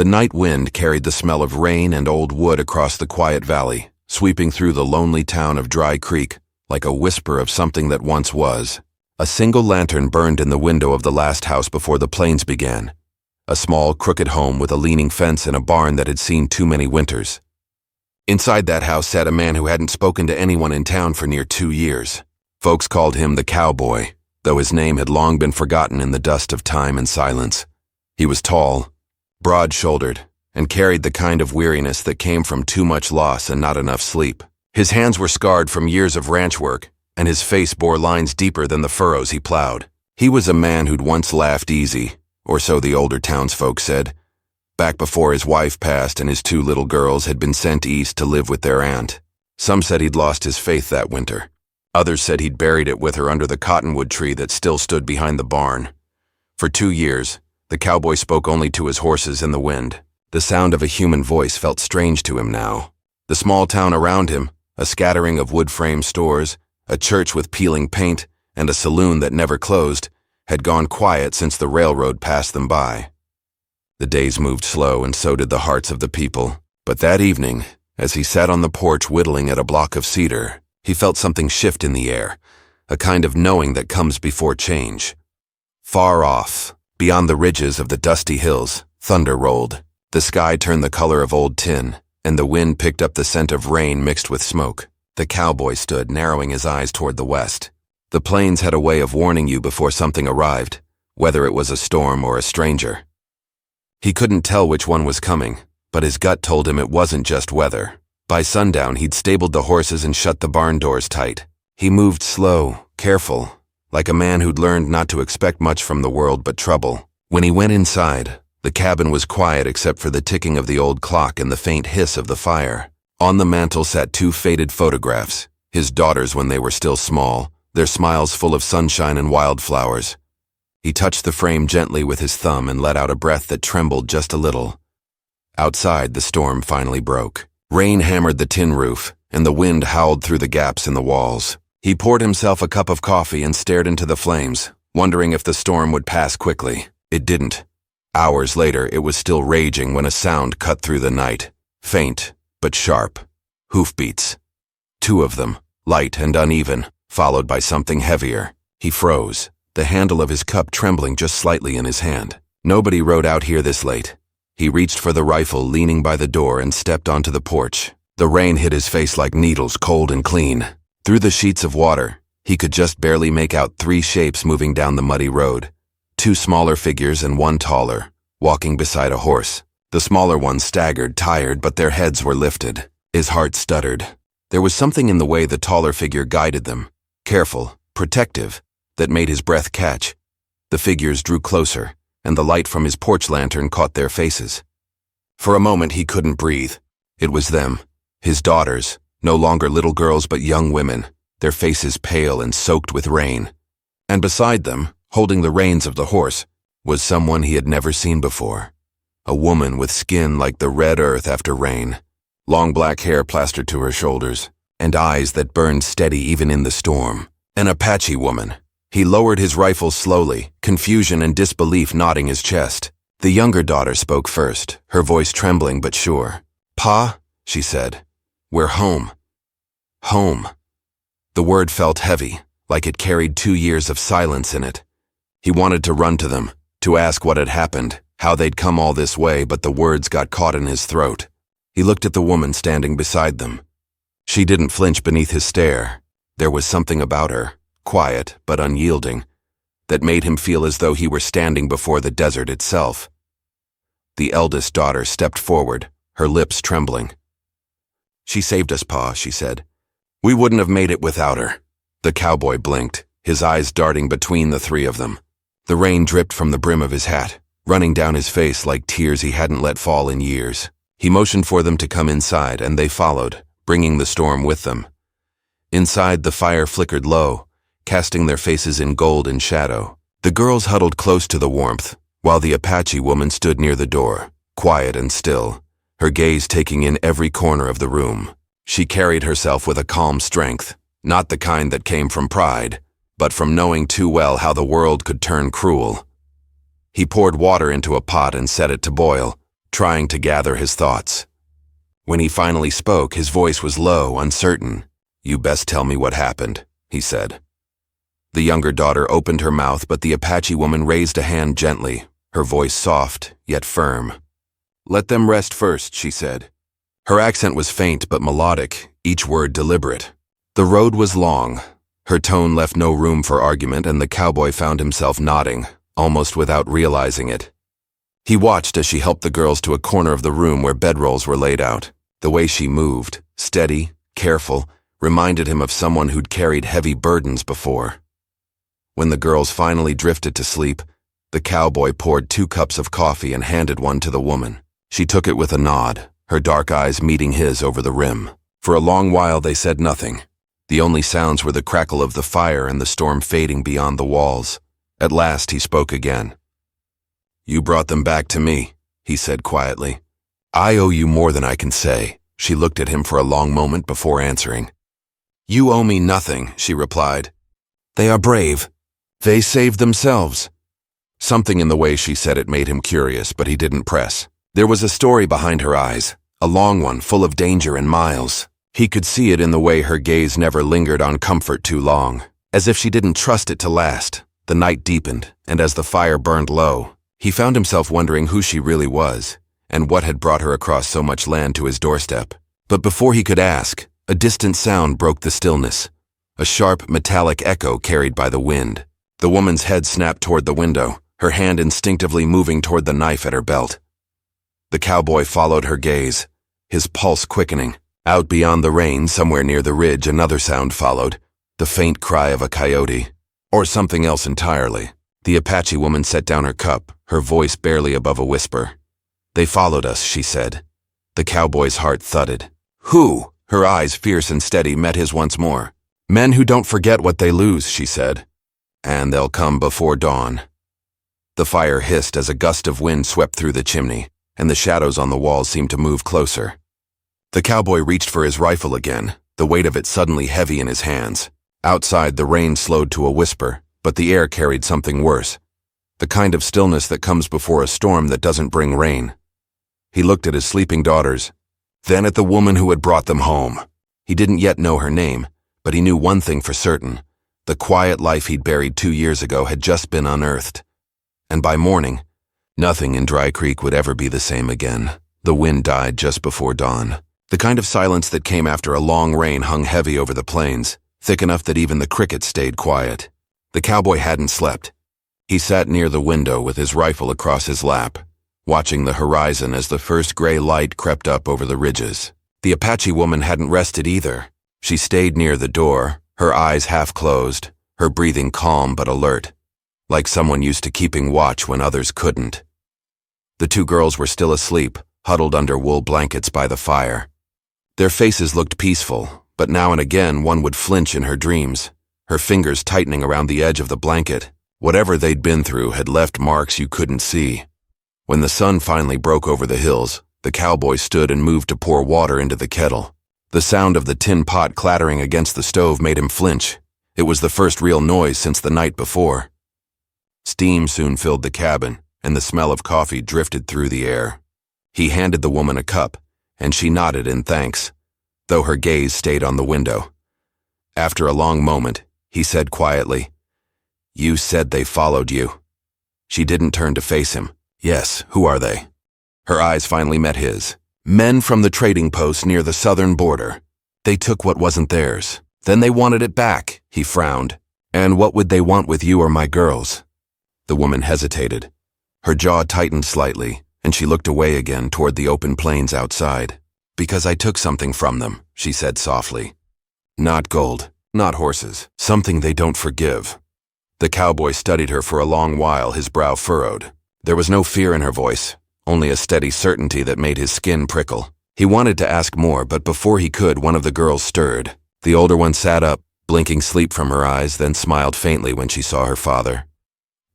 The night wind carried the smell of rain and old wood across the quiet valley, sweeping through the lonely town of Dry Creek like a whisper of something that once was. A single lantern burned in the window of the last house before the plains began. A small, crooked home with a leaning fence and a barn that had seen too many winters. Inside that house sat a man who hadn't spoken to anyone in town for near 2 years. Folks called him the Cowboy, though his name had long been forgotten in the dust of time and silence. He was tall, broad-shouldered, and carried the kind of weariness that came from too much loss and not enough sleep. His hands were scarred from years of ranch work, and his face bore lines deeper than the furrows he plowed. He was a man who'd once laughed easy, or so the older townsfolk said, back before his wife passed and his 2 little girls had been sent east to live with their aunt. Some said he'd lost his faith that winter. Others said he'd buried it with her under the cottonwood tree that still stood behind the barn. For 2 years, the cowboy spoke only to his horses in the wind. The sound of a human voice felt strange to him now. The small town around him, a scattering of wood-frame stores, a church with peeling paint, and a saloon that never closed, had gone quiet since the railroad passed them by. The days moved slow, and so did the hearts of the people. But that evening, as he sat on the porch whittling at a block of cedar, he felt something shift in the air, a kind of knowing that comes before change. Far off, beyond the ridges of the dusty hills, thunder rolled. The sky turned the color of old tin, and the wind picked up the scent of rain mixed with smoke. The cowboy stood, narrowing his eyes toward the west. The plains had a way of warning you before something arrived, whether it was a storm or a stranger. He couldn't tell which one was coming, but his gut told him it wasn't just weather. By sundown, he'd stabled the horses and shut the barn doors tight. He moved slow, careful, like a man who'd learned not to expect much from the world but trouble. When he went inside, the cabin was quiet except for the ticking of the old clock and the faint hiss of the fire. On the mantel sat 2 faded photographs, his daughters when they were still small, their smiles full of sunshine and wildflowers. He touched the frame gently with his thumb and let out a breath that trembled just a little. Outside, the storm finally broke. Rain hammered the tin roof, and the wind howled through the gaps in the walls. He poured himself a cup of coffee and stared into the flames, wondering if the storm would pass quickly. It didn't. Hours later, it was still raging when a sound cut through the night. Faint, but sharp. Hoofbeats. 2 of them, light and uneven, followed by something heavier. He froze, the handle of his cup trembling just slightly in his hand. Nobody rode out here this late. He reached for the rifle leaning by the door and stepped onto the porch. The rain hit his face like needles, cold and clean. Through the sheets of water, he could just barely make out 3 shapes moving down the muddy road. 2 smaller figures and 1 taller, walking beside a horse. The smaller ones staggered, tired, but their heads were lifted. His heart stuttered. There was something in the way the taller figure guided them, careful, protective, that made his breath catch. The figures drew closer, and the light from his porch lantern caught their faces. For a moment he couldn't breathe. It was them, his daughters, no longer little girls but young women, their faces pale and soaked with rain. And beside them, holding the reins of the horse, was someone he had never seen before. A woman with skin like the red earth after rain, long black hair plastered to her shoulders, and eyes that burned steady even in the storm. An Apache woman. He lowered his rifle slowly, confusion and disbelief knotting his chest. The younger daughter spoke first, her voice trembling but sure. "Pa," she said, "we're home." Home. The word felt heavy, like it carried 2 years of silence in it. He wanted to run to them, to ask what had happened, how they'd come all this way, but the words got caught in his throat. He looked at the woman standing beside them. She didn't flinch beneath his stare. There was something about her, quiet but unyielding, that made him feel as though he were standing before the desert itself. The eldest daughter stepped forward, her lips trembling. "She saved us, Pa," she said. "We wouldn't have made it without her." The cowboy blinked, his eyes darting between the 3 of them. The rain dripped from the brim of his hat, running down his face like tears he hadn't let fall in years. He motioned for them to come inside, and they followed, bringing the storm with them. Inside, the fire flickered low, casting their faces in gold and shadow. The girls huddled close to the warmth, while the Apache woman stood near the door, quiet and still, her gaze taking in every corner of the room. She carried herself with a calm strength, not the kind that came from pride, but from knowing too well how the world could turn cruel. He poured water into a pot and set it to boil, trying to gather his thoughts. When he finally spoke, his voice was low, uncertain. "You best tell me what happened," he said. The younger daughter opened her mouth, but the Apache woman raised a hand gently, her voice soft, yet firm. "Let them rest first," she said. Her accent was faint but melodic, each word deliberate. The road was long. Her tone left no room for argument, and the cowboy found himself nodding, almost without realizing it. He watched as she helped the girls to a corner of the room where bedrolls were laid out. The way she moved, steady, careful, reminded him of someone who'd carried heavy burdens before. When the girls finally drifted to sleep, the cowboy poured 2 cups of coffee and handed one to the woman. She took it with a nod, her dark eyes meeting his over the rim. For a long while they said nothing. The only sounds were the crackle of the fire and the storm fading beyond the walls. At last he spoke again. "You brought them back to me," he said quietly. "I owe you more than I can say." She looked at him for a long moment before answering. "You owe me nothing," she replied. "They are brave. They saved themselves." Something in the way she said it made him curious, but he didn't press. There was a story behind her eyes, a long one full of danger and miles. He could see it in the way her gaze never lingered on comfort too long, as if she didn't trust it to last. The night deepened, and as the fire burned low, he found himself wondering who she really was, and what had brought her across so much land to his doorstep. But before he could ask, a distant sound broke the stillness, a sharp, metallic echo carried by the wind. The woman's head snapped toward the window, her hand instinctively moving toward the knife at her belt. The cowboy followed her gaze, his pulse quickening. Out beyond the rain, somewhere near the ridge, another sound followed, the faint cry of a coyote, or something else entirely. The Apache woman set down her cup, her voice barely above a whisper. "They followed us," she said. The cowboy's heart thudded. "Who?" Her eyes, fierce and steady, met his once more. "Men who don't forget what they lose," she said. "And they'll come before dawn." The fire hissed as a gust of wind swept through the chimney, and the shadows on the walls seemed to move closer. The cowboy reached for his rifle again, the weight of it suddenly heavy in his hands. Outside, the rain slowed to a whisper, but the air carried something worse, the kind of stillness that comes before a storm that doesn't bring rain. He looked at his sleeping daughters, then at the woman who had brought them home. He didn't yet know her name, but he knew one thing for certain. The quiet life he'd buried 2 years ago had just been unearthed. And by morning, nothing in Dry Creek would ever be the same again. The wind died just before dawn. The kind of silence that came after a long rain hung heavy over the plains, thick enough that even the crickets stayed quiet. The cowboy hadn't slept. He sat near the window with his rifle across his lap, watching the horizon as the first gray light crept up over the ridges. The Apache woman hadn't rested either. She stayed near the door, her eyes half closed, her breathing calm but alert, like someone used to keeping watch when others couldn't. The 2 girls were still asleep, huddled under wool blankets by the fire. Their faces looked peaceful, but now and again one would flinch in her dreams, her fingers tightening around the edge of the blanket. Whatever they'd been through had left marks you couldn't see. When the sun finally broke over the hills, the cowboy stood and moved to pour water into the kettle. The sound of the tin pot clattering against the stove made him flinch. It was the first real noise since the night before. Steam soon filled the cabin, and the smell of coffee drifted through the air. He handed the woman a cup, and she nodded in thanks, though her gaze stayed on the window. After a long moment, he said quietly, "You said they followed you." She didn't turn to face him. "Yes, who are they?" Her eyes finally met his. "Men from the trading post near the southern border. They took what wasn't theirs. Then they wanted it back," he frowned. "And what would they want with you or my girls?" The woman hesitated. Her jaw tightened slightly, and she looked away again toward the open plains outside. "Because I took something from them," she said softly. "Not gold, not horses, something they don't forgive." The cowboy studied her for a long while, his brow furrowed. There was no fear in her voice, only a steady certainty that made his skin prickle. He wanted to ask more, but before he could, one of the girls stirred. The older one sat up, blinking sleep from her eyes, then smiled faintly when she saw her father.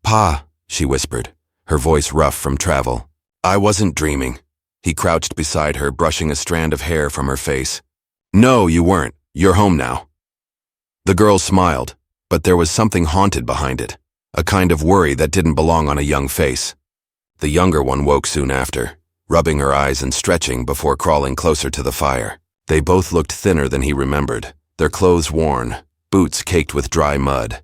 "Pa," she whispered, her voice rough from travel. "I wasn't dreaming." He crouched beside her, brushing a strand of hair from her face. "No, you weren't. You're home now." The girl smiled, but there was something haunted behind it, a kind of worry that didn't belong on a young face. The younger one woke soon after, rubbing her eyes and stretching before crawling closer to the fire. They both looked thinner than he remembered, their clothes worn, boots caked with dry mud.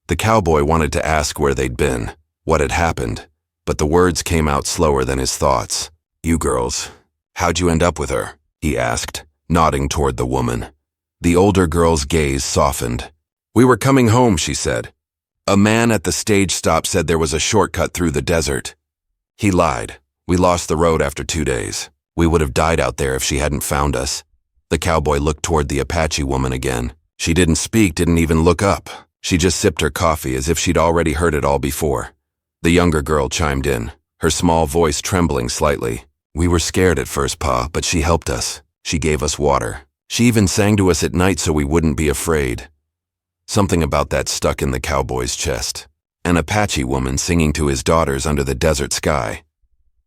The cowboy wanted to ask where they'd been, what had happened, but the words came out slower than his thoughts. "You girls, how'd you end up with her?" he asked, nodding toward the woman. The older girl's gaze softened. "We were coming home," she said. "A man at the stage stop said there was a shortcut through the desert." He lied. "We lost the road after 2 days. We would have died out there if she hadn't found us." The cowboy looked toward the Apache woman again. She didn't speak, didn't even look up. She just sipped her coffee as if she'd already heard it all before. The younger girl chimed in, her small voice trembling slightly. "We were scared at first, Pa, but she helped us. She gave us water. She even sang to us at night so we wouldn't be afraid." Something about that stuck in the cowboy's chest. An Apache woman singing to his daughters under the desert sky.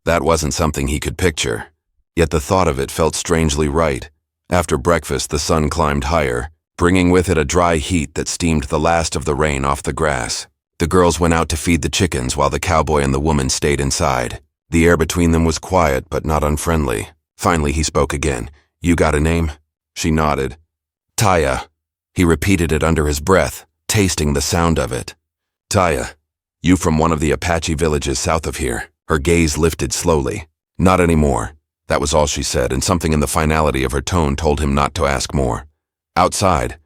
That wasn't something he could picture. Yet the thought of it felt strangely right. After breakfast, the sun climbed higher, bringing with it a dry heat that steamed the last of the rain off the grass. The girls went out to feed the chickens while the cowboy and the woman stayed inside. The air between them was quiet but not unfriendly. Finally, he spoke again. "You got a name?" She nodded. "Taya." He repeated it under his breath, tasting the sound of it. "Taya, you from one of the Apache villages south of here?" Her gaze lifted slowly. "Not anymore." That was all she said, and something in the finality of her tone told him not to ask more. Outside,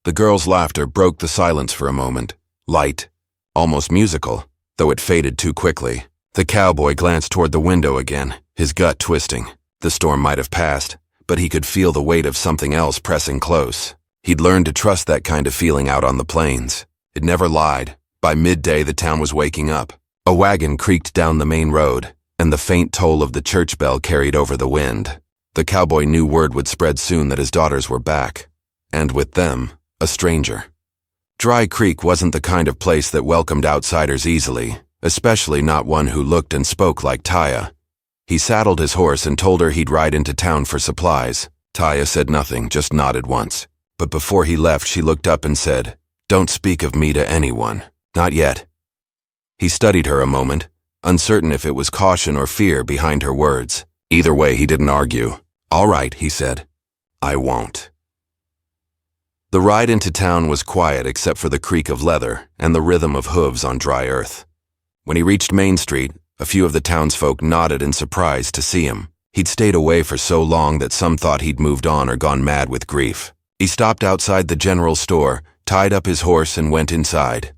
the girls' laughter broke the silence for a moment. Light, almost musical, though it faded too quickly. The cowboy glanced toward the window again, his gut twisting. The storm might have passed, but he could feel the weight of something else pressing close. He'd learned to trust that kind of feeling out on the plains. It never lied. By midday, the town was waking up. A wagon creaked down the main road, and the faint toll of the church bell carried over the wind. The cowboy knew word would spread soon that his daughters were back, and with them, a stranger. Dry Creek wasn't the kind of place that welcomed outsiders easily, especially not one who looked and spoke like Taya. He saddled his horse and told her he'd ride into town for supplies. Taya said nothing, just nodded once. But before he left, she looked up and said, "Don't speak of me to anyone. Not yet." He studied her a moment, uncertain if it was caution or fear behind her words. Either way, he didn't argue. "All right," he said. "I won't." The ride into town was quiet except for the creak of leather and the rhythm of hooves on dry earth. When he reached Main Street, a few of the townsfolk nodded in surprise to see him. He'd stayed away for so long that some thought he'd moved on or gone mad with grief. He stopped outside the general store, tied up his horse, and went inside.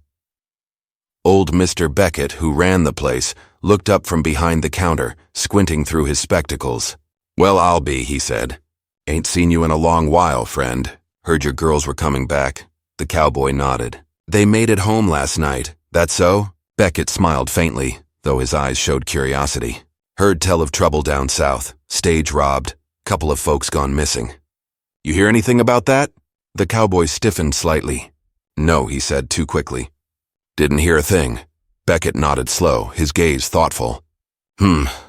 Old Mr. Beckett, who ran the place, looked up from behind the counter, squinting through his spectacles. "Well, I'll be," he said. "Ain't seen you in a long while, friend. Heard your girls were coming back." The cowboy nodded. "They made it home last night. That so?" Beckett smiled faintly, though his eyes showed curiosity. "Heard tell of trouble down south. Stage robbed. Couple of folks gone missing." "You hear anything about that?" The cowboy stiffened slightly. "No," he said too quickly. "Didn't hear a thing." Beckett nodded slow, his gaze thoughtful.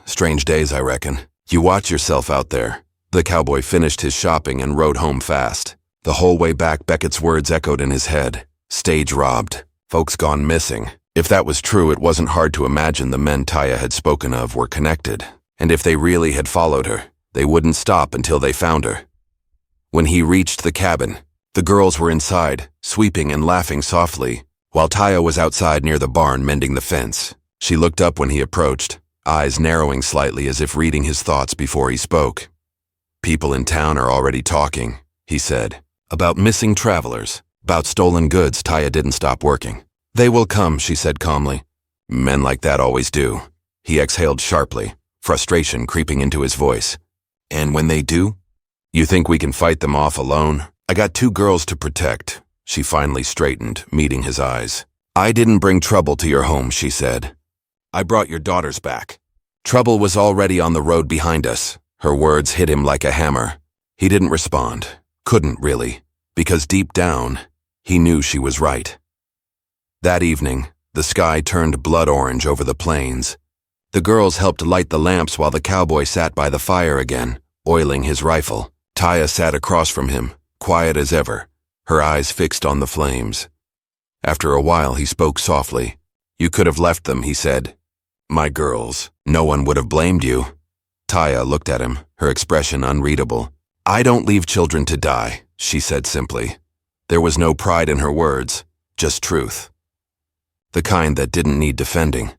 Strange days, I reckon. You watch yourself out there." The cowboy finished his shopping and rode home fast. The whole way back, Beckett's words echoed in his head. Stage robbed. Folks gone missing. If that was true, it wasn't hard to imagine the men Taya had spoken of were connected. And if they really had followed her, they wouldn't stop until they found her. When he reached the cabin, the girls were inside, sweeping and laughing softly, while Taya was outside near the barn mending the fence. She looked up when he approached, eyes narrowing slightly as if reading his thoughts before he spoke. "People in town are already talking," he said. "About missing travelers, about stolen goods." Taya didn't stop working. "They will come," she said calmly. "Men like that always do." He exhaled sharply, frustration creeping into his voice. "And when they do? You think we can fight them off alone? I got 2 girls to protect." She finally straightened, meeting his eyes. "I didn't bring trouble to your home," she said. "I brought your daughters back. Trouble was already on the road behind us." Her words hit him like a hammer. He didn't respond. Couldn't really, because deep down, he knew she was right. That evening, the sky turned blood orange over the plains. The girls helped light the lamps while the cowboy sat by the fire again, oiling his rifle. Taya sat across from him, quiet as ever, her eyes fixed on the flames. After a while, he spoke softly. "You could have left them," he said. "My girls. No one would have blamed you." Taya looked at him, her expression unreadable. "I don't leave children to die," she said simply. There was no pride in her words, just truth. The kind that didn't need defending.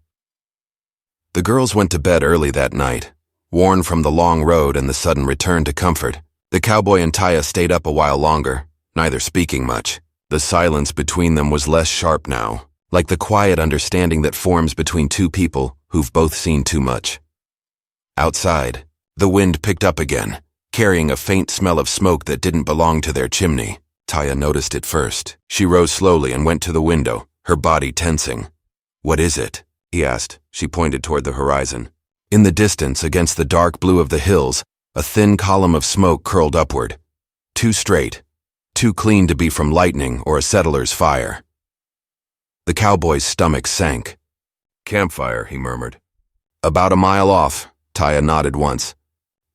The girls went to bed early that night, worn from the long road and the sudden return to comfort. The cowboy and Taya stayed up a while longer, neither speaking much. The silence between them was less sharp now, like the quiet understanding that forms between two people who've both seen too much. Outside, the wind picked up again, carrying a faint smell of smoke that didn't belong to their chimney. Taya noticed it first. She rose slowly and went to the window, her body tensing. "What is it?" he asked. She pointed toward the horizon. In the distance, against the dark blue of the hills, a thin column of smoke curled upward. Too straight, too clean to be from lightning or a settler's fire. The cowboy's stomach sank. "Campfire," he murmured. "About a mile off," Taya nodded once.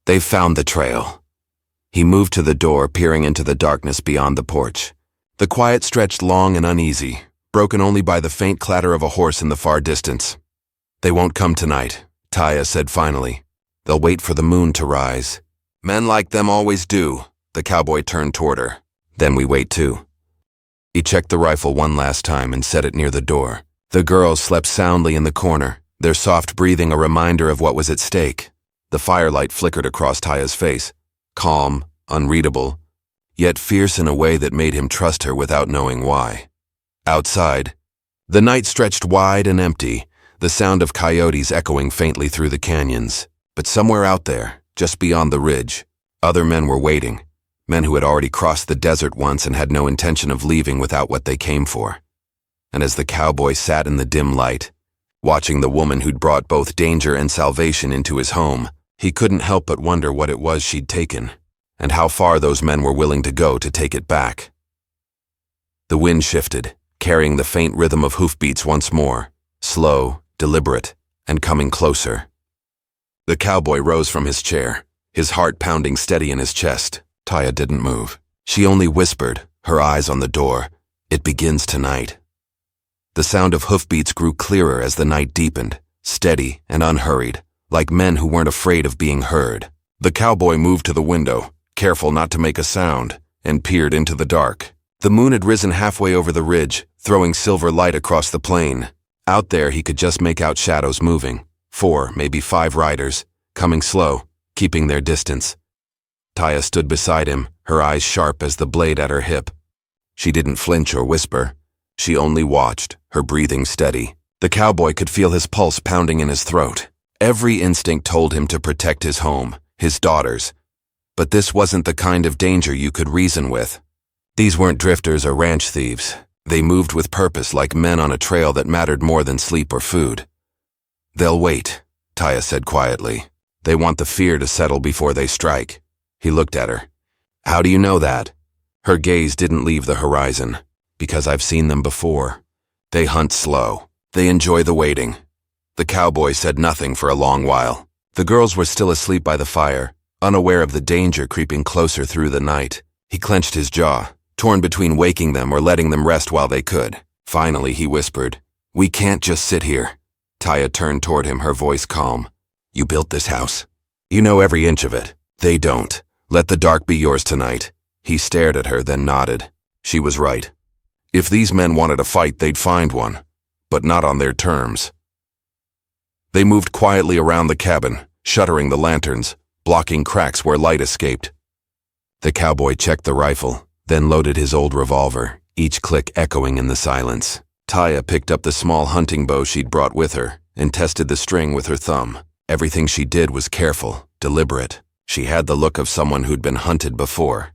"They've found the trail." He moved to the door, peering into the darkness beyond the porch. The quiet stretched long and uneasy, broken only by the faint clatter of a horse in the far distance. "They won't come tonight," Taya said finally. "They'll wait for the moon to rise." "Men like them always do." The cowboy turned toward her. "Then we wait too." He checked the rifle one last time and set it near the door. The girls slept soundly in the corner, their soft breathing a reminder of what was at stake. The firelight flickered across Taya's face, calm, unreadable, yet fierce in a way that made him trust her without knowing why. Outside, the night stretched wide and empty, the sound of coyotes echoing faintly through the canyons. But somewhere out there, just beyond the ridge, other men were waiting, men who had already crossed the desert once and had no intention of leaving without what they came for. And as the cowboy sat in the dim light, watching the woman who'd brought both danger and salvation into his home, he couldn't help but wonder what it was she'd taken, and how far those men were willing to go to take it back. The wind shifted, carrying the faint rhythm of hoofbeats once more, slow, deliberate, and coming closer. The cowboy rose from his chair, his heart pounding steady in his chest. Taya didn't move. She only whispered, her eyes on the door, "It begins tonight." The sound of hoofbeats grew clearer as the night deepened, steady and unhurried, like men who weren't afraid of being heard. The cowboy moved to the window, careful not to make a sound, and peered into the dark. The moon had risen halfway over the ridge, throwing silver light across the plain. Out there he could just make out shadows moving, 4, maybe 5 riders, coming slow, keeping their distance. Taya stood beside him, her eyes sharp as the blade at her hip. She didn't flinch or whisper. She only watched, her breathing steady. The cowboy could feel his pulse pounding in his throat. Every instinct told him to protect his home, his daughters. But this wasn't the kind of danger you could reason with. These weren't drifters or ranch thieves. They moved with purpose like men on a trail that mattered more than sleep or food. "They'll wait," Taya said quietly. "They want the fear to settle before they strike." He looked at her. "How do you know that?" Her gaze didn't leave the horizon. "Because I've seen them before. They hunt slow. They enjoy the waiting." The cowboy said nothing for a long while. The girls were still asleep by the fire, unaware of the danger creeping closer through the night. He clenched his jaw, torn between waking them or letting them rest while they could. Finally, he whispered, "We can't just sit here." Taya turned toward him, her voice calm. "You built this house. You know every inch of it. They don't. Let the dark be yours tonight." He stared at her, then nodded. She was right. If these men wanted a fight, they'd find one, but not on their terms. They moved quietly around the cabin, shuttering the lanterns, blocking cracks where light escaped. The cowboy checked the rifle, then loaded his old revolver, each click echoing in the silence. Taya picked up the small hunting bow she'd brought with her and tested the string with her thumb. Everything she did was careful, deliberate. She had the look of someone who'd been hunted before.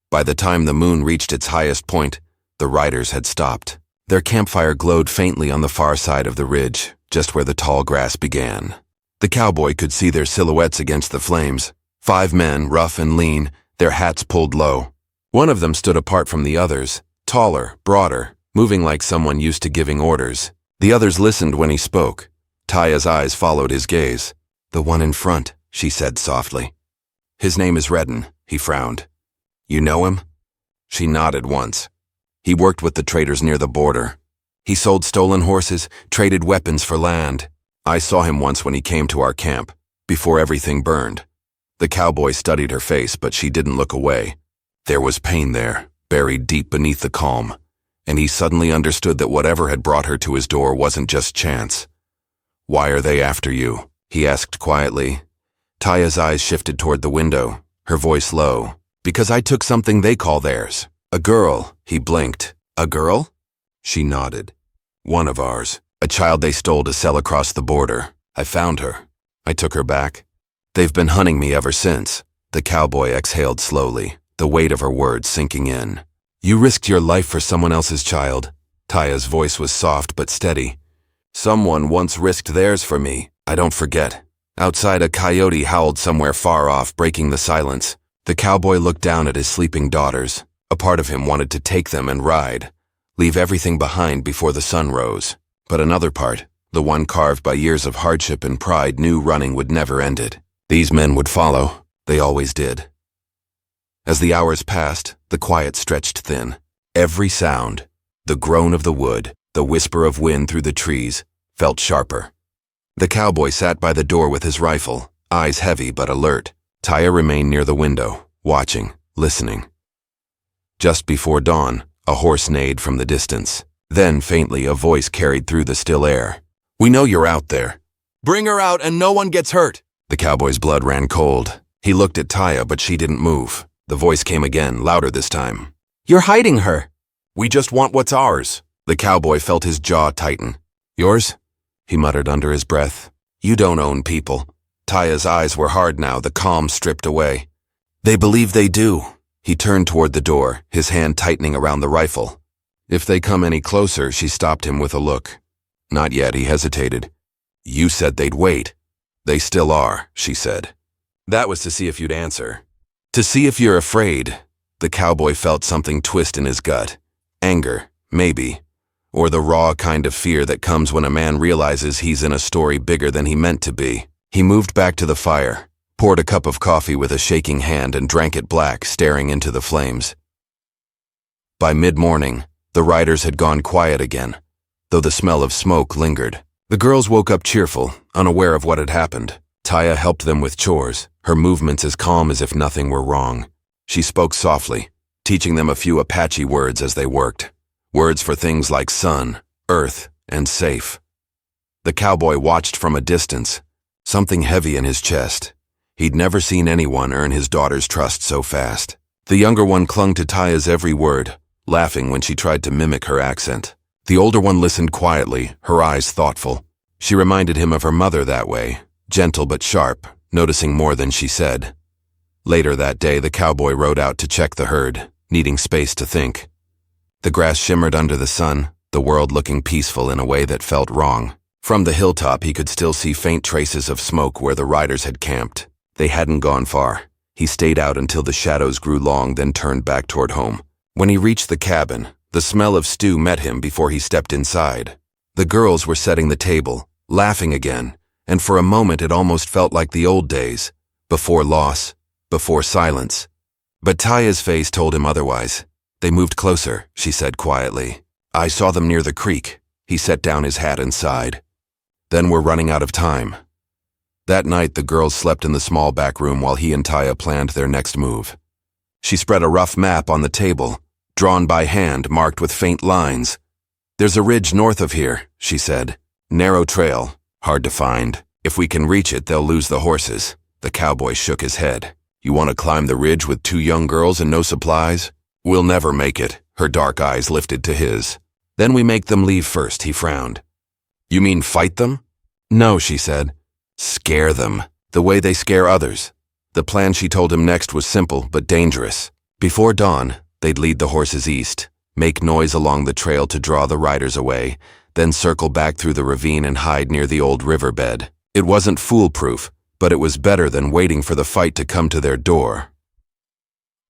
By the time the moon reached its highest point, the riders had stopped. Their campfire glowed faintly on the far side of the ridge, just where the tall grass began. The cowboy could see their silhouettes against the flames. 5 men, rough and lean, their hats pulled low. One of them stood apart from the others, taller, broader, moving like someone used to giving orders. The others listened when he spoke. Taya's eyes followed his gaze. "The one in front," she said softly. "His name is Redden," he frowned. "You know him?" She nodded once. "He worked with the traders near the border. He sold stolen horses, traded weapons for land. I saw him once when he came to our camp. before everything burned. The cowboy studied her face, but she didn't look away. There was pain there, buried deep beneath the calm, and he suddenly understood that whatever had brought her to his door wasn't just chance. "Why are they after you?" he asked quietly. Taya's eyes shifted toward the window, her voice low. "Because I took something they call theirs. A girl," he blinked. "A girl?" She nodded. "One of ours. A child they stole to sell across the border. I found her. I took her back. They've been hunting me ever since." The cowboy exhaled slowly, the weight of her words sinking in. "You risked your life for someone else's child." Taya's voice was soft but steady. "Someone once risked theirs for me. I don't forget." Outside, a coyote howled somewhere far off, breaking the silence. The cowboy looked down at his sleeping daughters. A part of him wanted to take them and ride, leave everything behind before the sun rose. But another part, the one carved by years of hardship and pride, knew running would never end it. These men would follow. They always did. As the hours passed, the quiet stretched thin. Every sound, the groan of the wood, the whisper of wind through the trees, felt sharper. The cowboy sat by the door with his rifle, eyes heavy but alert. Taya remained near the window, watching, listening. Just before dawn, a horse neighed from the distance. Then, faintly, a voice carried through the still air. "We know you're out there. Bring her out and no one gets hurt." The cowboy's blood ran cold. He looked at Taya, but she didn't move. The voice came again, louder this time. "You're hiding her." "We just want what's ours." The cowboy felt his jaw tighten. "Yours?" he muttered under his breath. "You don't own people." Taya's eyes were hard now, the calm stripped away. "They believe they do." He turned toward the door, his hand tightening around the rifle. "If they come any closer," she stopped him with a look. "Not yet," he hesitated. "You said they'd wait." "They still are," she said. "That was to see if you'd answer. To see if you're afraid." The cowboy felt something twist in his gut. Anger, maybe. Or the raw kind of fear that comes when a man realizes he's in a story bigger than he meant to be. He moved back to the fire, poured a cup of coffee with a shaking hand and drank it black, staring into the flames. By mid-morning, the riders had gone quiet again, though the smell of smoke lingered. The girls woke up cheerful, unaware of what had happened. Taya helped them with chores, her movements as calm as if nothing were wrong. She spoke softly, teaching them a few Apache words as they worked. Words for things like sun, earth, and safe. The cowboy watched from a distance, something heavy in his chest. He'd never seen anyone earn his daughter's trust so fast. The younger one clung to Taya's every word, laughing when she tried to mimic her accent. The older one listened quietly, her eyes thoughtful. She reminded him of her mother that way, gentle but sharp, noticing more than she said. Later that day, the cowboy rode out to check the herd, needing space to think. The grass shimmered under the sun, the world looking peaceful in a way that felt wrong. From the hilltop, he could still see faint traces of smoke where the riders had camped. They hadn't gone far. He stayed out until the shadows grew long, then turned back toward home. When he reached the cabin, the smell of stew met him before he stepped inside. The girls were setting the table, laughing again, and for a moment it almost felt like the old days, before loss, before silence. But Taya's face told him otherwise. "They moved closer," she said quietly. "I saw them near the creek." He set down his hat and sighed. "Then we're running out of time." That night, the girls slept in the small back room while he and Taya planned their next move. She spread a rough map on the table, drawn by hand, marked with faint lines. "There's a ridge north of here," she said. "Narrow trail, hard to find. If we can reach it, they'll lose the horses." The cowboy shook his head. "You want to climb the ridge with 2 young girls and no supplies? We'll never make it." Her dark eyes lifted to his. "Then we make them leave first," he frowned. "You mean fight them?" "No," she said. "Scare them, the way they scare others." The plan she told him next was simple but dangerous. Before dawn, they'd lead the horses east, make noise along the trail to draw the riders away, then circle back through the ravine and hide near the old riverbed. It wasn't foolproof, but it was better than waiting for the fight to come to their door.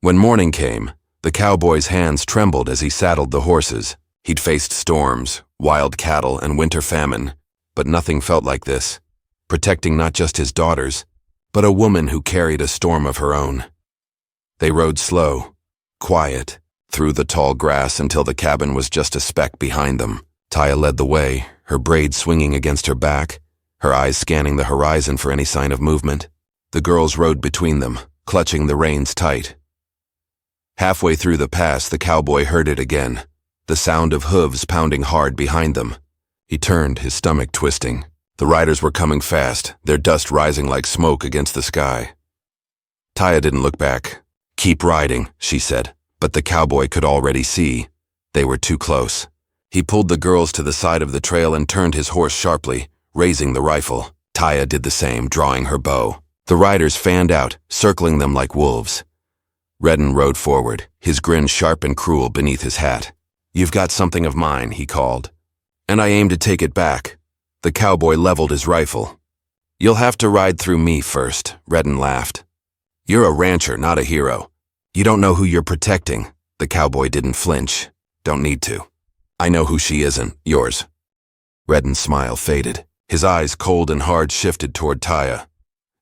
When morning came, the cowboy's hands trembled as he saddled the horses. He'd faced storms, wild cattle, and winter famine, but nothing felt like this. Protecting not just his daughters, but a woman who carried a storm of her own. They rode slow, quiet, through the tall grass until the cabin was just a speck behind them. Taya led the way, her braids swinging against her back, her eyes scanning the horizon for any sign of movement. The girls rode between them, clutching the reins tight. Halfway through the pass, the cowboy heard it again, the sound of hooves pounding hard behind them. He turned, his stomach twisting. The riders were coming fast, their dust rising like smoke against the sky. Taya didn't look back. "Keep riding," she said, but the cowboy could already see. They were too close. He pulled the girls to the side of the trail and turned his horse sharply, raising the rifle. Taya did the same, drawing her bow. The riders fanned out, circling them like wolves. Redden rode forward, his grin sharp and cruel beneath his hat. "You've got something of mine," he called. "And I aim to take it back." The cowboy leveled his rifle. "You'll have to ride through me first," Redden laughed. "You're a rancher, not a hero. You don't know who you're protecting." The cowboy didn't flinch. "Don't need to. I know who she isn't, yours." Redden's smile faded. His eyes, cold and hard, shifted toward Taya.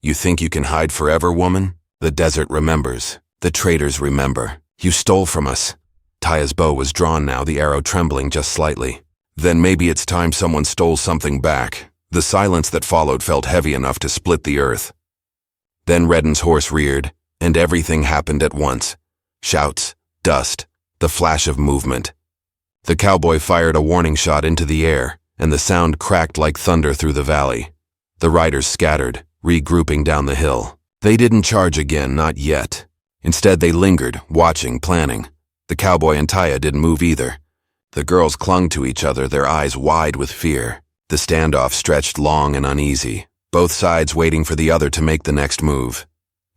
"You think you can hide forever, woman? The desert remembers. The traitors remember. You stole from us." Taya's bow was drawn now, the arrow trembling just slightly. "Then maybe it's time someone stole something back." The silence that followed felt heavy enough to split the earth. Then Redden's horse reared, and everything happened at once. Shouts, dust, the flash of movement. The cowboy fired a warning shot into the air, and the sound cracked like thunder through the valley. The riders scattered, regrouping down the hill. They didn't charge again, not yet. Instead, they lingered, watching, planning. The cowboy and Taya didn't move either. The girls clung to each other, their eyes wide with fear. The standoff stretched long and uneasy, both sides waiting for the other to make the next move.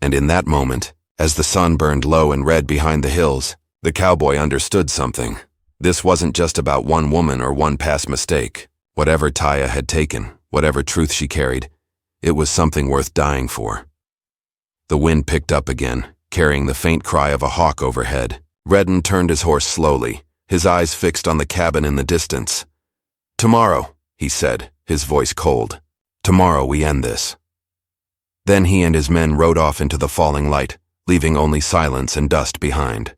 And in that moment, as the sun burned low and red behind the hills, the cowboy understood something. This wasn't just about one woman or one past mistake. Whatever Taya had taken, whatever truth she carried, it was something worth dying for. The wind picked up again, carrying the faint cry of a hawk overhead. Redden turned his horse slowly, his eyes fixed on the cabin in the distance. "Tomorrow," he said, his voice cold. "Tomorrow we end this." Then he and his men rode off into the falling light, leaving only silence and dust behind.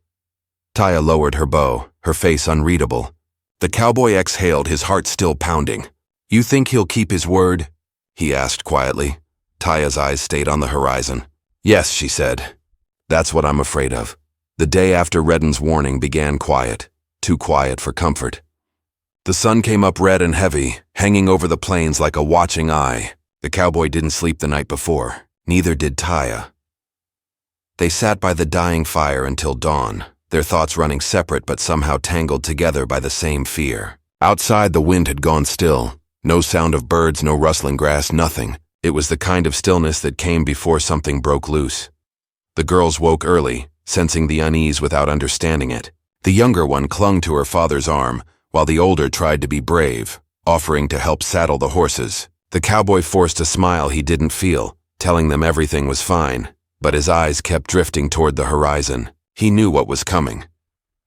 Taya lowered her bow, her face unreadable. The cowboy exhaled, his heart still pounding. "You think he'll keep his word?" he asked quietly. Taya's eyes stayed on the horizon. "Yes," she said. "That's what I'm afraid of." The day after Redden's warning began quiet, too quiet for comfort. The sun came up red and heavy, hanging over the plains like a watching eye. The cowboy didn't sleep the night before. Neither did Taya. They sat by the dying fire until dawn, their thoughts running separate but somehow tangled together by the same fear. Outside, the wind had gone still. No sound of birds, no rustling grass, nothing. It was the kind of stillness that came before something broke loose. The girls woke early, sensing the unease without understanding it. The younger one clung to her father's arm, while the older tried to be brave, offering to help saddle the horses. The cowboy forced a smile he didn't feel, telling them everything was fine, but his eyes kept drifting toward the horizon. He knew what was coming.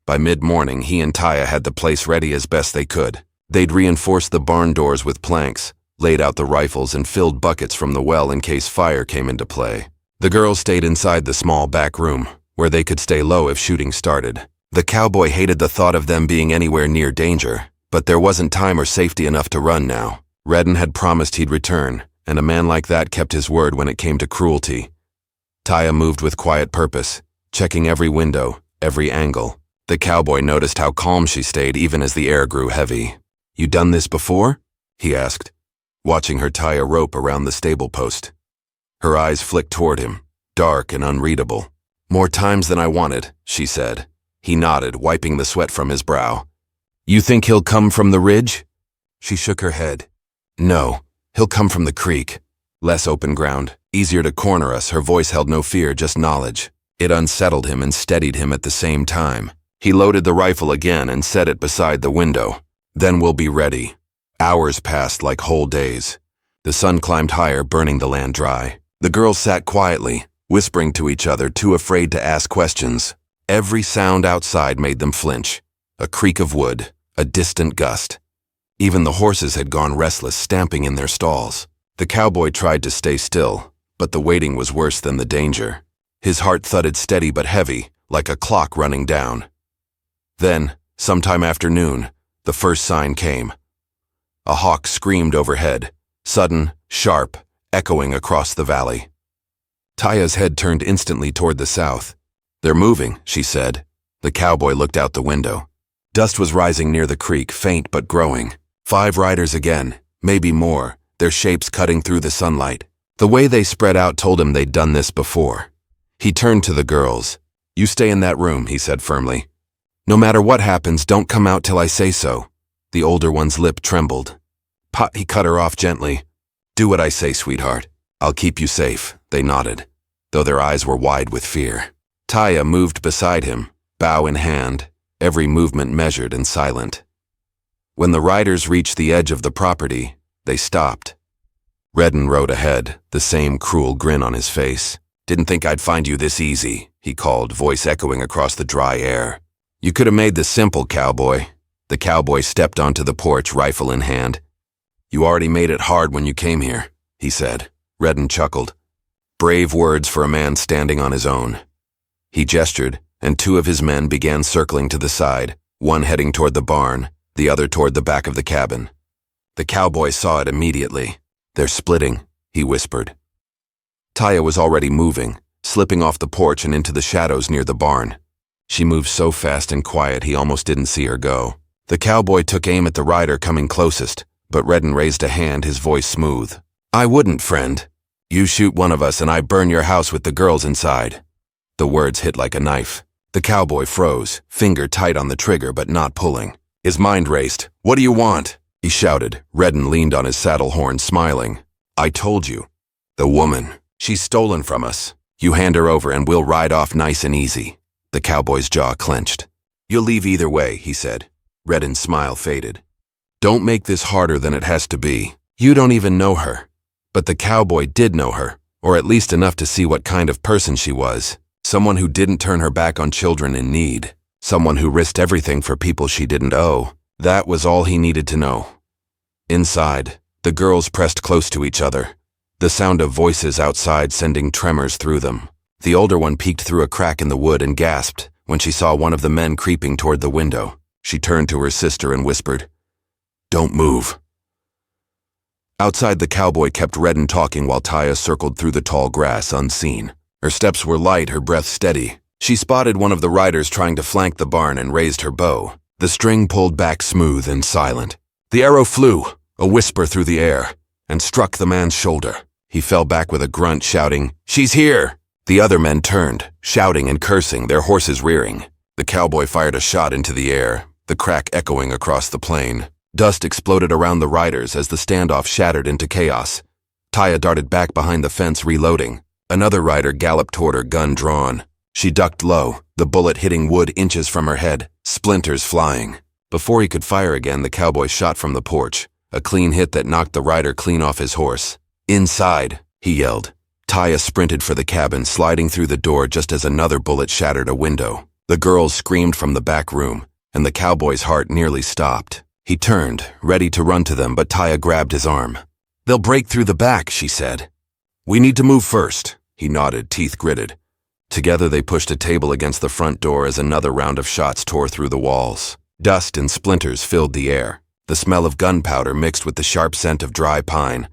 By mid-morning, he and Taya had the place ready as best they could. They'd reinforced the barn doors with planks, laid out the rifles, and filled buckets from the well in case fire came into play. The girls stayed inside the small back room, where they could stay low if shooting started. The cowboy hated the thought of them being anywhere near danger, but there wasn't time or safety enough to run now. Redden had promised he'd return, and a man like that kept his word when it came to cruelty. Taya moved with quiet purpose, checking every window, every angle. The cowboy noticed how calm she stayed even as the air grew heavy. "You done this before?" he asked, watching her tie a rope around the stable post. Her eyes flicked toward him, dark and unreadable. "More times than I wanted," she said. He nodded, wiping the sweat from his brow. "You think he'll come from the ridge?" She shook her head. "No, he'll come from the creek. Less open ground, easier to corner us." Her voice held no fear, just knowledge. It unsettled him and steadied him at the same time. He loaded the rifle again and set it beside the window. "Then we'll be ready." Hours passed like whole days. The sun climbed higher, burning the land dry. The girls sat quietly, whispering to each other, too afraid to ask questions. Every sound outside made them flinch. A creak of wood, a distant gust. Even the horses had gone restless, stamping in their stalls. The cowboy tried to stay still, but the waiting was worse than the danger. His heart thudded steady but heavy, like a clock running down. Then, sometime after noon, the first sign came. A hawk screamed overhead, sudden, sharp, echoing across the valley. Taya's head turned instantly toward the south. "They're moving," she said. The cowboy looked out the window. Dust was rising near the creek, faint but growing. 5 riders again, maybe more, their shapes cutting through the sunlight. The way they spread out told him they'd done this before. He turned to the girls. "You stay in that room," he said firmly. "No matter what happens, don't come out till I say so." The older one's lip trembled. He cut her off gently. "Do what I say, sweetheart. I'll keep you safe." They nodded, though their eyes were wide with fear. Taya moved beside him, bow in hand, every movement measured and silent. When the riders reached the edge of the property, they stopped. Redden rode ahead, the same cruel grin on his face. "Didn't think I'd find you this easy," he called, voice echoing across the dry air. "You could have made this simple, cowboy." The cowboy stepped onto the porch, rifle in hand. "You already made it hard when you came here," he said. Redden chuckled. Brave words for a man standing on his own. He gestured, and 2 of his men began circling to the side, one heading toward the barn, the other toward the back of the cabin. The cowboy saw it immediately. "They're splitting," he whispered. Taya was already moving, slipping off the porch and into the shadows near the barn. She moved so fast and quiet he almost didn't see her go. The cowboy took aim at the rider coming closest, but Redden raised a hand, his voice smooth. "I wouldn't, friend. You shoot one of us and I burn your house with the girls inside." The words hit like a knife. The cowboy froze, finger tight on the trigger but not pulling. His mind raced. "What do you want?" he shouted. Redden leaned on his saddle horn, smiling. "I told you. The woman. She's stolen from us. You hand her over and we'll ride off nice and easy." The cowboy's jaw clenched. "You'll leave either way," he said. Redden's smile faded. "Don't make this harder than it has to be. You don't even know her." But the cowboy did know her, or at least enough to see what kind of person she was. Someone who didn't turn her back on children in need. Someone who risked everything for people she didn't owe. That was all he needed to know. Inside, the girls pressed close to each other, the sound of voices outside sending tremors through them. The older one peeked through a crack in the wood and gasped when she saw one of the men creeping toward the window. She turned to her sister and whispered, "Don't move." Outside, the cowboy kept Redden talking while Taya circled through the tall grass unseen. Her steps were light, her breath steady. She spotted one of the riders trying to flank the barn and raised her bow. The string pulled back smooth and silent. The arrow flew, a whisper through the air, and struck the man's shoulder. He fell back with a grunt, shouting, "She's here!" The other men turned, shouting and cursing, their horses rearing. The cowboy fired a shot into the air, the crack echoing across the plain. Dust exploded around the riders as the standoff shattered into chaos. Taya darted back behind the fence, reloading. Another rider galloped toward her, gun drawn. She ducked low, the bullet hitting wood inches from her head, splinters flying. Before he could fire again, the cowboy shot from the porch, a clean hit that knocked the rider clean off his horse. "Inside," he yelled. Taya sprinted for the cabin, sliding through the door just as another bullet shattered a window. The girls screamed from the back room, and the cowboy's heart nearly stopped. He turned, ready to run to them, but Taya grabbed his arm. "They'll break through the back," she said. "We need to move first." He nodded, teeth gritted. Together they pushed a table against the front door as another round of shots tore through the walls. Dust and splinters filled the air, the smell of gunpowder mixed with the sharp scent of dry pine.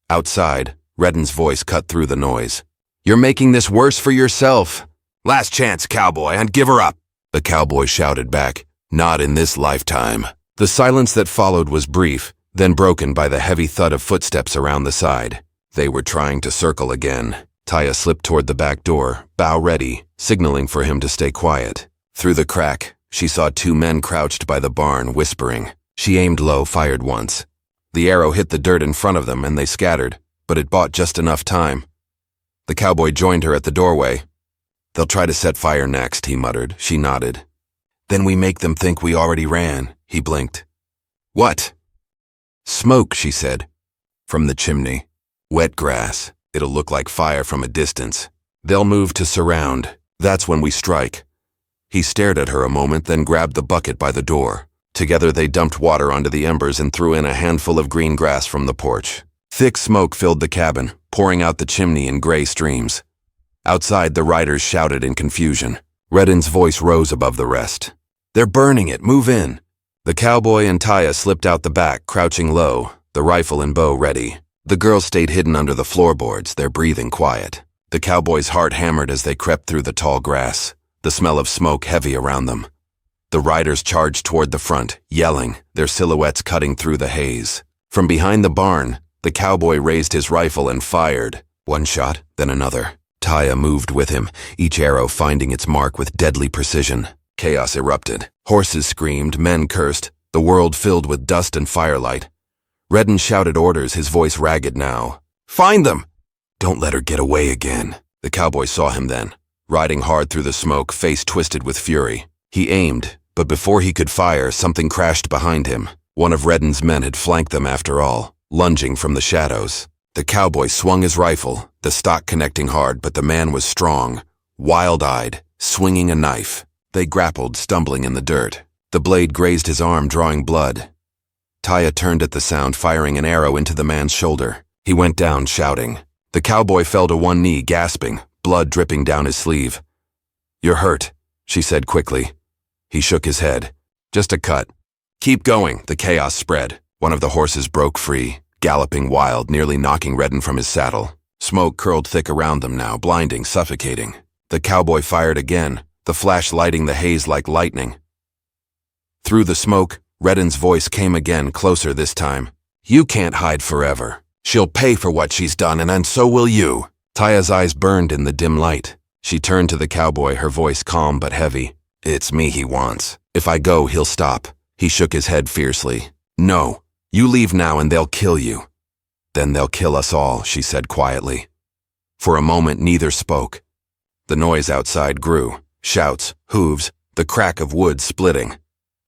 Outside, Redden's voice cut through the noise. "You're making this worse for yourself. Last chance, cowboy, and give her up." The cowboy shouted back, "Not in this lifetime." The silence that followed was brief, then broken by the heavy thud of footsteps around the side. They were trying to circle again. Taya slipped toward the back door, bow ready, signaling for him to stay quiet. Through the crack, she saw 2 men crouched by the barn, whispering. She aimed low, fired once. The arrow hit the dirt in front of them and they scattered, but it bought just enough time. The cowboy joined her at the doorway. "They'll try to set fire next," he muttered. She nodded. "Then we make them think we already ran," he blinked. "What?" "Smoke," she said. "From the chimney. Wet grass. It'll look like fire from a distance. They'll move to surround. That's when we strike." He stared at her a moment, then grabbed the bucket by the door. Together they dumped water onto the embers and threw in a handful of green grass from the porch. Thick smoke filled the cabin, pouring out the chimney in gray streams. Outside, the riders shouted in confusion. Redden's voice rose above the rest. "They're burning it, move in." The cowboy and Taya slipped out the back, crouching low, the rifle and bow ready. The girls stayed hidden under the floorboards, their breathing quiet. The cowboy's heart hammered as they crept through the tall grass, the smell of smoke heavy around them. The riders charged toward the front, yelling, their silhouettes cutting through the haze. From behind the barn, the cowboy raised his rifle and fired. One shot, then another. Taya moved with him, each arrow finding its mark with deadly precision. Chaos erupted. Horses screamed, men cursed, the world filled with dust and firelight. Redden shouted orders, his voice ragged now. "Find them! Don't let her get away again." The cowboy saw him then, riding hard through the smoke, face twisted with fury. He aimed, but before he could fire, something crashed behind him. One of Redden's men had flanked them after all, lunging from the shadows. The cowboy swung his rifle, the stock connecting hard, but the man was strong, wild-eyed, swinging a knife. They grappled, stumbling in the dirt. The blade grazed his arm, drawing blood. Taya turned at the sound, firing an arrow into the man's shoulder. He went down, shouting. The cowboy fell to one knee, gasping, blood dripping down his sleeve. "You're hurt," she said quickly. He shook his head. "Just a cut." "Keep going." The chaos spread. One of the horses broke free, galloping wild, nearly knocking Redden from his saddle. Smoke curled thick around them now, blinding, suffocating. The cowboy fired again, the flash lighting the haze like lightning. Through the smoke, Redden's voice came again, closer this time. "You can't hide forever. She'll pay for what she's done, and so will you." Taya's eyes burned in the dim light. She turned to the cowboy, her voice calm but heavy. "It's me he wants. If I go, he'll stop." He shook his head fiercely. "No, you leave now and they'll kill you." "Then they'll kill us all," she said quietly. For a moment, neither spoke. The noise outside grew. Shouts, hooves, the crack of wood splitting.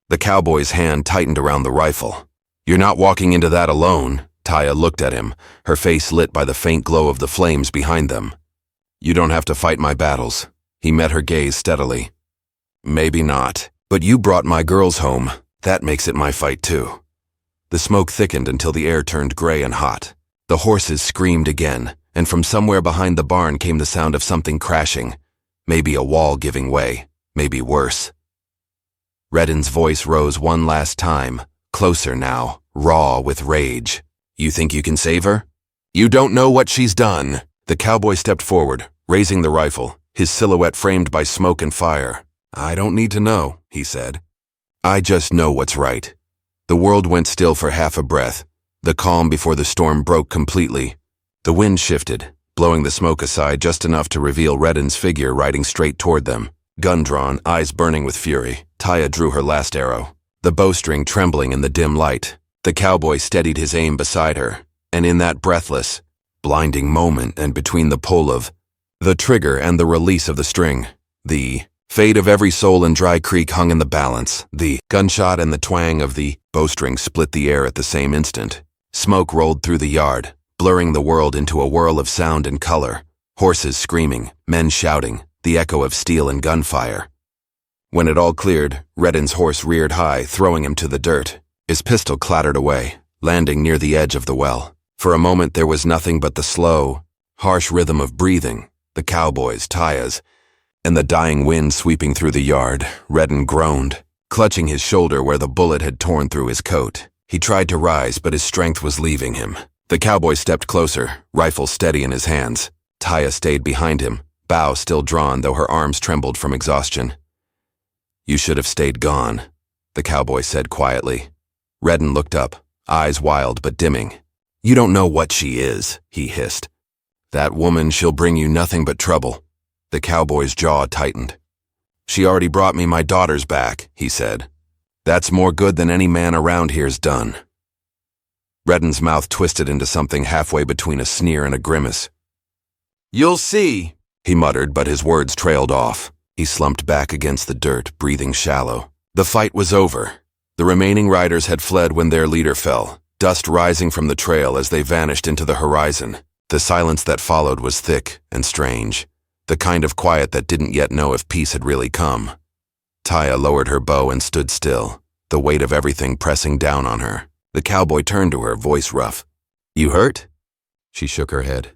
The cowboy's hand tightened around the rifle. "You're not walking into that alone." Taya looked at him, her face lit by the faint glow of the flames behind them. "You don't have to fight my battles." He met her gaze steadily. "Maybe not, but you brought my girls home. That makes it my fight too." The smoke thickened until the air turned gray and hot. The horses screamed again, and from somewhere behind the barn came the sound of something crashing. Maybe a wall giving way, maybe worse. Redden's voice rose one last time, closer now, raw with rage. "You think you can save her? You don't know what she's done." The cowboy stepped forward, raising the rifle, his silhouette framed by smoke and fire. "I don't need to know," he said. "I just know what's right." The world went still for half a breath, the calm before the storm broke completely. The wind shifted, blowing the smoke aside just enough to reveal Redden's figure riding straight toward them. Gun drawn, eyes burning with fury, Taya drew her last arrow, the bowstring trembling in the dim light. The cowboy steadied his aim beside her, and in that breathless, blinding moment and between the pull of the trigger and the release of the string, the fate of every soul in Dry Creek hung in the balance. The gunshot and the twang of the bowstring split the air at the same instant. Smoke rolled through the yard, blurring the world into a whirl of sound and color. Horses screaming, men shouting, the echo of steel and gunfire. When it all cleared, Redden's horse reared high, throwing him to the dirt. His pistol clattered away, landing near the edge of the well. For a moment there was nothing but the slow, harsh rhythm of breathing, the cowboy's, Taya's, and the dying wind sweeping through the yard. Redden groaned, clutching his shoulder where the bullet had torn through his coat. He tried to rise, but his strength was leaving him. The cowboy stepped closer, rifle steady in his hands. Taya stayed behind him, bow still drawn, though her arms trembled from exhaustion. "You should have stayed gone," the cowboy said quietly. Redden looked up, eyes wild but dimming. "You don't know what she is," he hissed. "That woman, she'll bring you nothing but trouble." The cowboy's jaw tightened. "She already brought me my daughters back," he said. "That's more good than any man around here's done." Redden's mouth twisted into something halfway between a sneer and a grimace. "You'll see," he muttered, but his words trailed off. He slumped back against the dirt, breathing shallow. The fight was over. The remaining riders had fled when their leader fell, dust rising from the trail as they vanished into the horizon. The silence that followed was thick and strange, the kind of quiet that didn't yet know if peace had really come. Taya lowered her bow and stood still, the weight of everything pressing down on her. The cowboy turned to her, voice rough. "You hurt?" She shook her head.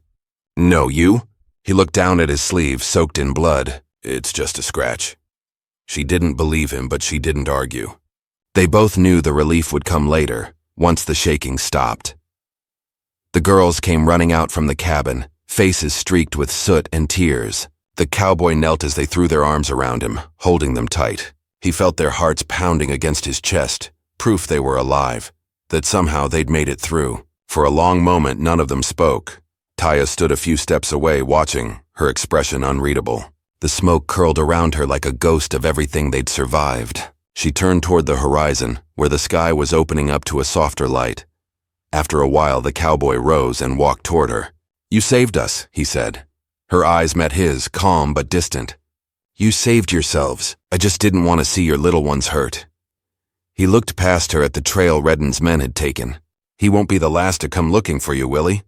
"No, you?" He looked down at his sleeve, soaked in blood. "It's just a scratch." She didn't believe him, but she didn't argue. They both knew the relief would come later, once the shaking stopped. The girls came running out from the cabin, faces streaked with soot and tears. The cowboy knelt as they threw their arms around him, holding them tight. He felt their hearts pounding against his chest, proof they were alive, that somehow they'd made it through. For a long moment, none of them spoke. Taya stood a few steps away, watching, her expression unreadable. The smoke curled around her like a ghost of everything they'd survived. She turned toward the horizon, where the sky was opening up to a softer light. After a while, the cowboy rose and walked toward her. "You saved us," he said. Her eyes met his, calm but distant. "You saved yourselves. I just didn't want to see your little ones hurt." He looked past her at the trail Redden's men had taken. "He won't be the last to come looking for you, will he?"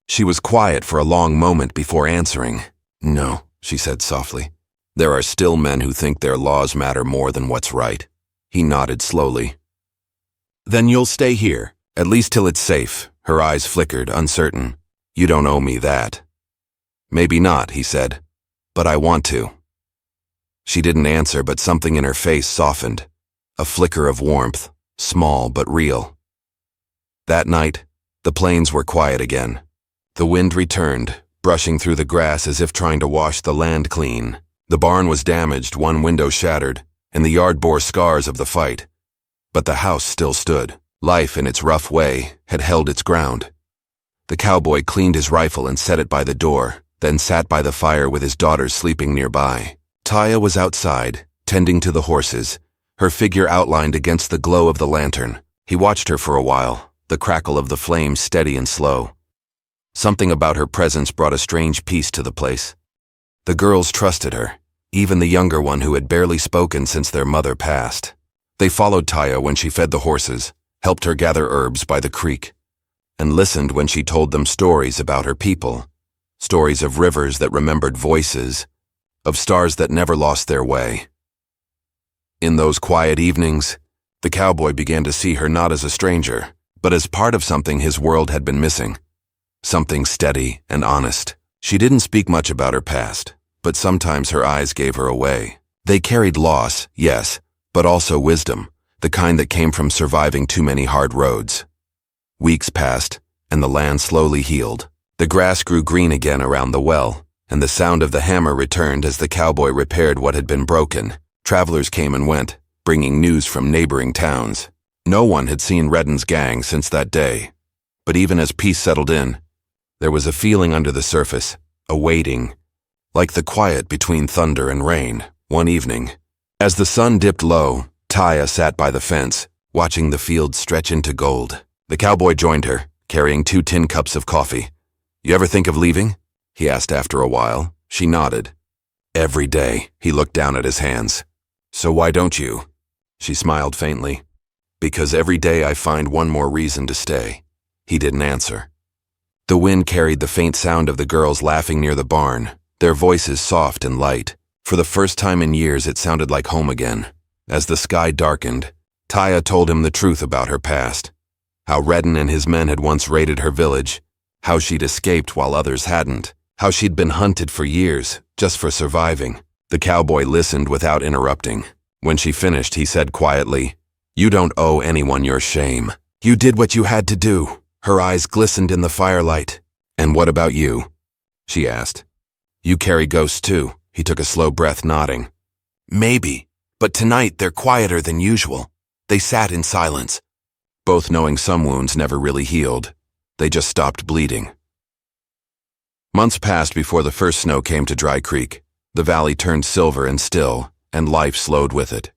She was quiet for a long moment before answering. "No," she said softly. "There are still men who think their laws matter more than what's right." He nodded slowly. "Then you'll stay here, at least till it's safe." Her eyes flickered, uncertain. "You don't owe me that." "Maybe not," he said, "but I want to." She didn't answer, but something in her face softened. A flicker of warmth, small but real. That night, the plains were quiet again. The wind returned, brushing through the grass as if trying to wash the land clean. The barn was damaged, one window shattered, and the yard bore scars of the fight. But the house still stood. Life, in its rough way, had held its ground. The cowboy cleaned his rifle and set it by the door, then sat by the fire with his daughters sleeping nearby. Taya was outside, tending to the horses, her figure outlined against the glow of the lantern. He watched her for a while, the crackle of the flames steady and slow. Something about her presence brought a strange peace to the place. The girls trusted her, even the younger one who had barely spoken since their mother passed. They followed Taya when she fed the horses, helped her gather herbs by the creek, and listened when she told them stories about her people, stories of rivers that remembered voices, of stars that never lost their way. In those quiet evenings, the cowboy began to see her not as a stranger, but as part of something his world had been missing. Something steady and honest. She didn't speak much about her past, but sometimes her eyes gave her away. They carried loss, yes, but also wisdom, the kind that came from surviving too many hard roads. Weeks passed, and the land slowly healed. The grass grew green again around the well, and the sound of the hammer returned as the cowboy repaired what had been broken. Travelers came and went, bringing news from neighboring towns. No one had seen Redden's gang since that day. But even as peace settled in, there was a feeling under the surface, a waiting, like the quiet between thunder and rain. One evening, as the sun dipped low, Taya sat by the fence, watching the fields stretch into gold. The cowboy joined her, carrying 2 tin cups of coffee. "You ever think of leaving?" he asked after a while. She nodded. "Every day." He looked down at his hands. "So why don't you?" She smiled faintly. "Because every day I find one more reason to stay." He didn't answer. The wind carried the faint sound of the girls laughing near the barn, their voices soft and light. For the first time in years, it sounded like home again. As the sky darkened, Taya told him the truth about her past. How Redden and his men had once raided her village, how she'd escaped while others hadn't, how she'd been hunted for years, just for surviving. The cowboy listened without interrupting. When she finished, he said quietly, "You don't owe anyone your shame. You did what you had to do." Her eyes glistened in the firelight. "And what about you?" she asked. "You carry ghosts too." He took a slow breath, nodding. "Maybe, but tonight they're quieter than usual." They sat in silence, both knowing some wounds never really healed. They just stopped bleeding. Months passed before the first snow came to Dry Creek. The valley turned silver and still, and life slowed with it.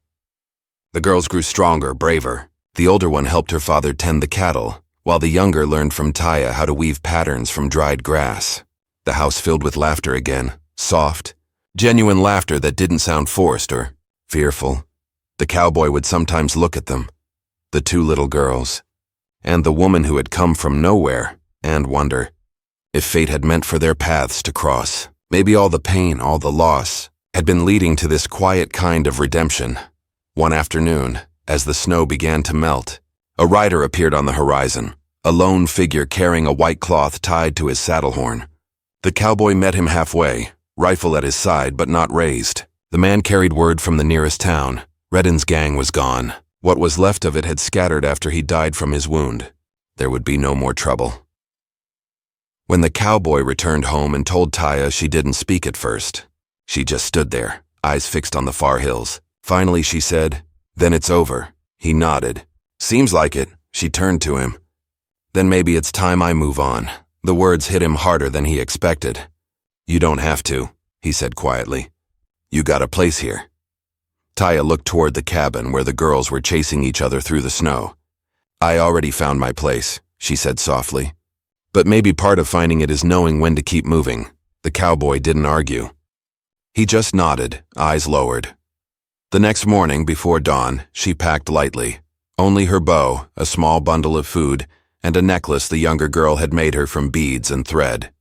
The girls grew stronger, braver. The older one helped her father tend the cattle, while the younger learned from Taya how to weave patterns from dried grass. The house filled with laughter again, soft, genuine laughter that didn't sound forced or fearful. The cowboy would sometimes look at them, the 2 little girls, and the woman who had come from nowhere, and wonder if fate had meant for their paths to cross. Maybe all the pain, all the loss, had been leading to this quiet kind of redemption. One afternoon, as the snow began to melt, a rider appeared on the horizon, a lone figure carrying a white cloth tied to his saddle horn. The cowboy met him halfway, rifle at his side but not raised. The man carried word from the nearest town. Redden's gang was gone. What was left of it had scattered after he died from his wound. There would be no more trouble. When the cowboy returned home and told Taya she didn't speak at first, she just stood there, eyes fixed on the far hills. Finally, she said, "Then it's over." He nodded. "Seems like it." She turned to him. "Then maybe it's time I move on." The words hit him harder than he expected. "You don't have to," he said quietly. "You got a place here." Taya looked toward the cabin where the girls were chasing each other through the snow. "I already found my place," she said softly. "But maybe part of finding it is knowing when to keep moving." The cowboy didn't argue. He just nodded, eyes lowered. The next morning, before dawn, she packed lightly. Only her bow, a small bundle of food, and a necklace the younger girl had made her from beads and thread.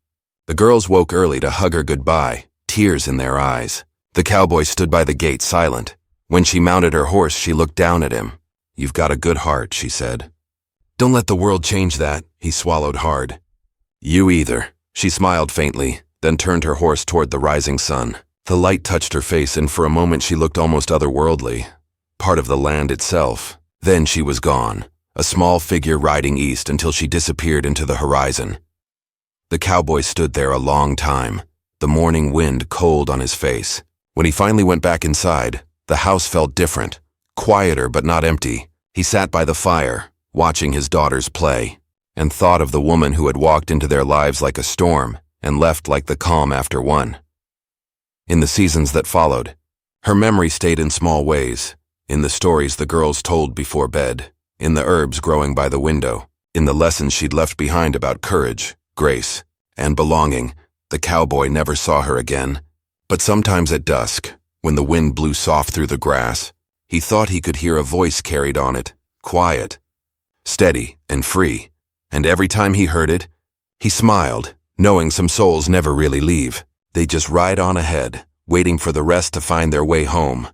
The girls woke early to hug her goodbye, tears in their eyes. The cowboy stood by the gate silent. When she mounted her horse, she looked down at him. "You've got a good heart," she said. "Don't let the world change that," he swallowed hard. "You either." She smiled faintly, then turned her horse toward the rising sun. The light touched her face, and for a moment she looked almost otherworldly, part of the land itself. Then she was gone, a small figure riding east until she disappeared into the horizon. The cowboy stood there a long time, the morning wind cold on his face. When he finally went back inside, the house felt different, quieter but not empty. He sat by the fire, watching his daughters play, and thought of the woman who had walked into their lives like a storm and left like the calm after one. In the seasons that followed, her memory stayed in small ways, in the stories the girls told before bed, in the herbs growing by the window, in the lessons she'd left behind about courage, grace, and belonging. The cowboy never saw her again, but sometimes at dusk, when the wind blew soft through the grass, he thought he could hear a voice carried on it, quiet, steady, and free, and every time he heard it, he smiled, knowing some souls never really leave. They just ride on ahead, waiting for the rest to find their way home.